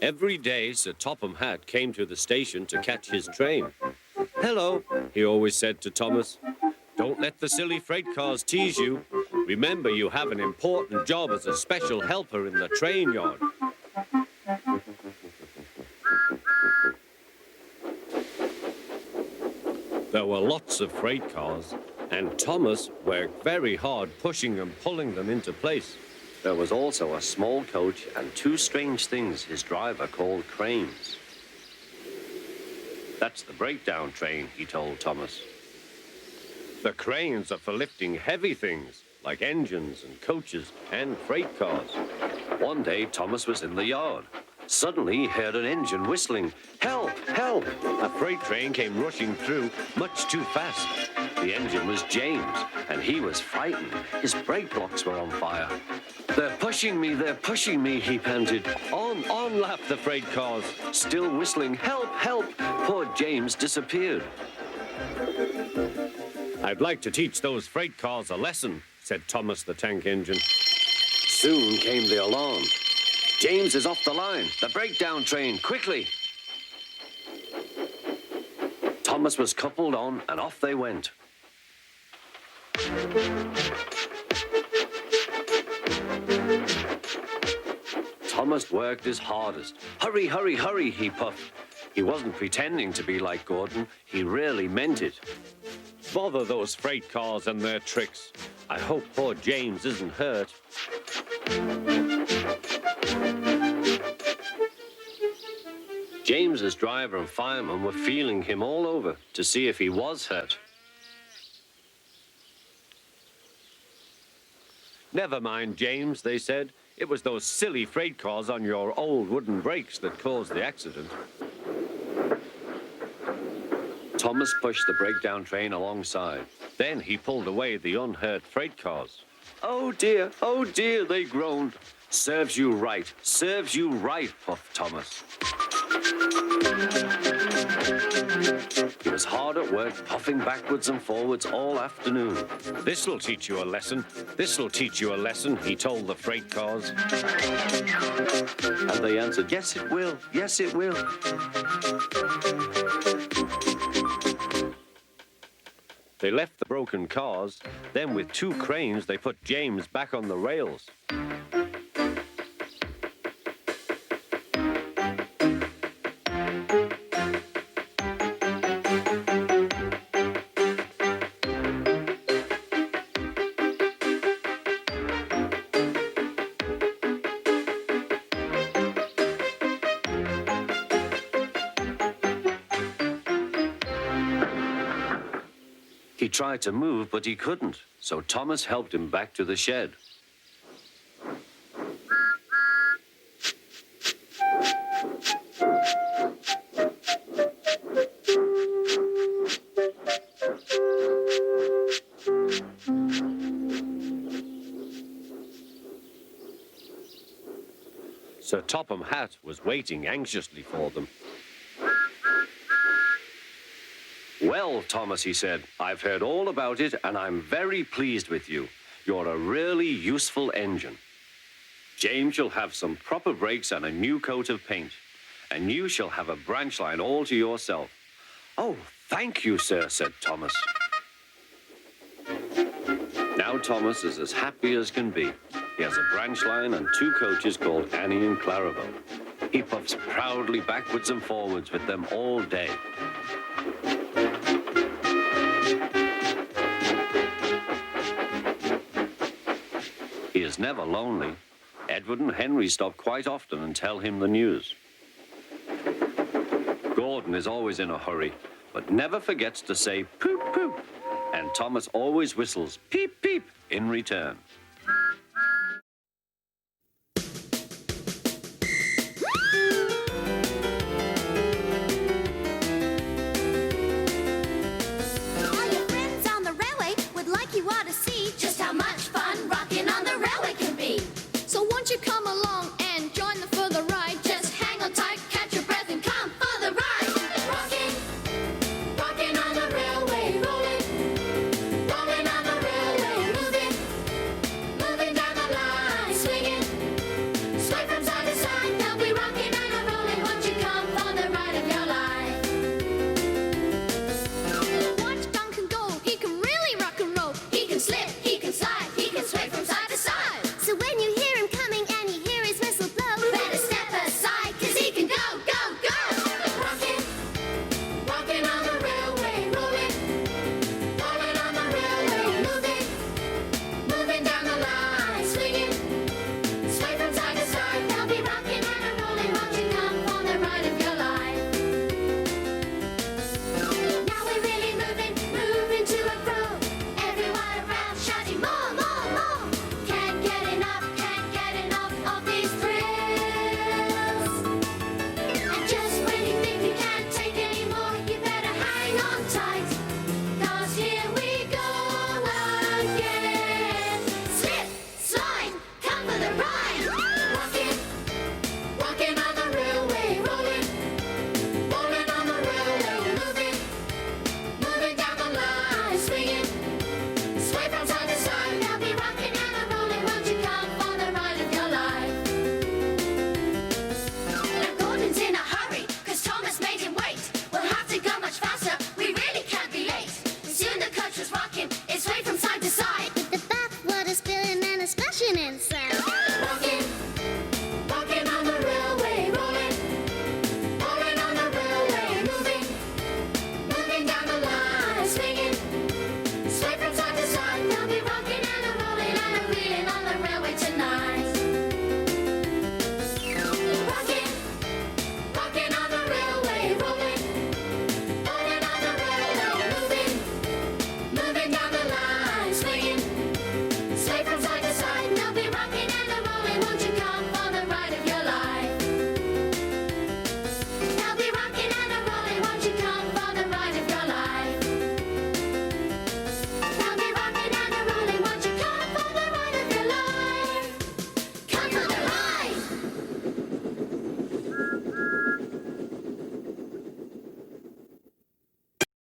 Every day, Sir Topham Hatt came to the station to catch his train. "Hello," he always said to Thomas. "Don't let the silly freight cars tease you. Remember, you have an important job as a special helper in the train yard." There were lots of freight cars, and Thomas worked very hard pushing and pulling them into place. There was also a small coach and two strange things his driver called cranes. "That's the breakdown train," he told Thomas. "The cranes are for lifting heavy things, like engines and coaches and freight cars." One day, Thomas was in the yard. Suddenly, he heard an engine whistling. "Help! Help!" A freight train came rushing through, much too fast. The engine was James, and he was frightened. His brake blocks were on fire. They're pushing me," he panted. On, laughed the freight cars, still whistling, "Help! Help!" Poor James disappeared. "I'd like to teach those freight cars a lesson," said Thomas the tank engine. Soon came the alarm. "James is off the line. The breakdown train, quickly!" Thomas was coupled on, and off they went. Thomas worked his hardest. "Hurry, hurry, hurry," he puffed. He wasn't pretending to be like Gordon. He really meant it. "Bother those freight cars and their tricks. I hope poor James isn't hurt." James's driver and fireman were feeling him all over to see if he was hurt. "Never mind, James," they said. "It was those silly freight cars on your old wooden brakes that caused the accident." Thomas pushed the breakdown train alongside. Then he pulled away the unhurt freight cars. Oh dear, they groaned. Serves you right, puffed Thomas. He was hard at work, puffing backwards and forwards all afternoon. This'll teach you a lesson, he told the freight cars. And they answered, yes, it will. They left the broken cars. Then with two cranes, they put James back on the rails. He tried to move, but he couldn't, so Thomas helped him back to the shed. Sir Topham Hatt was waiting anxiously for them. Well, Thomas, he said, I've heard all about it, and I'm very pleased with you. You're a really useful engine. James shall have some proper brakes and a new coat of paint, and you shall have a branch line all to yourself. Oh, thank you, sir, said Thomas. Now Thomas is as happy as can be. He has a branch line and two coaches called Annie and Clarabelle. He puffs proudly backwards and forwards with them all day. He is never lonely. Edward and Henry stop quite often and tell him the news. Gordon is always in a hurry, but never forgets to say poop, poop. And Thomas always whistles peep, peep in return.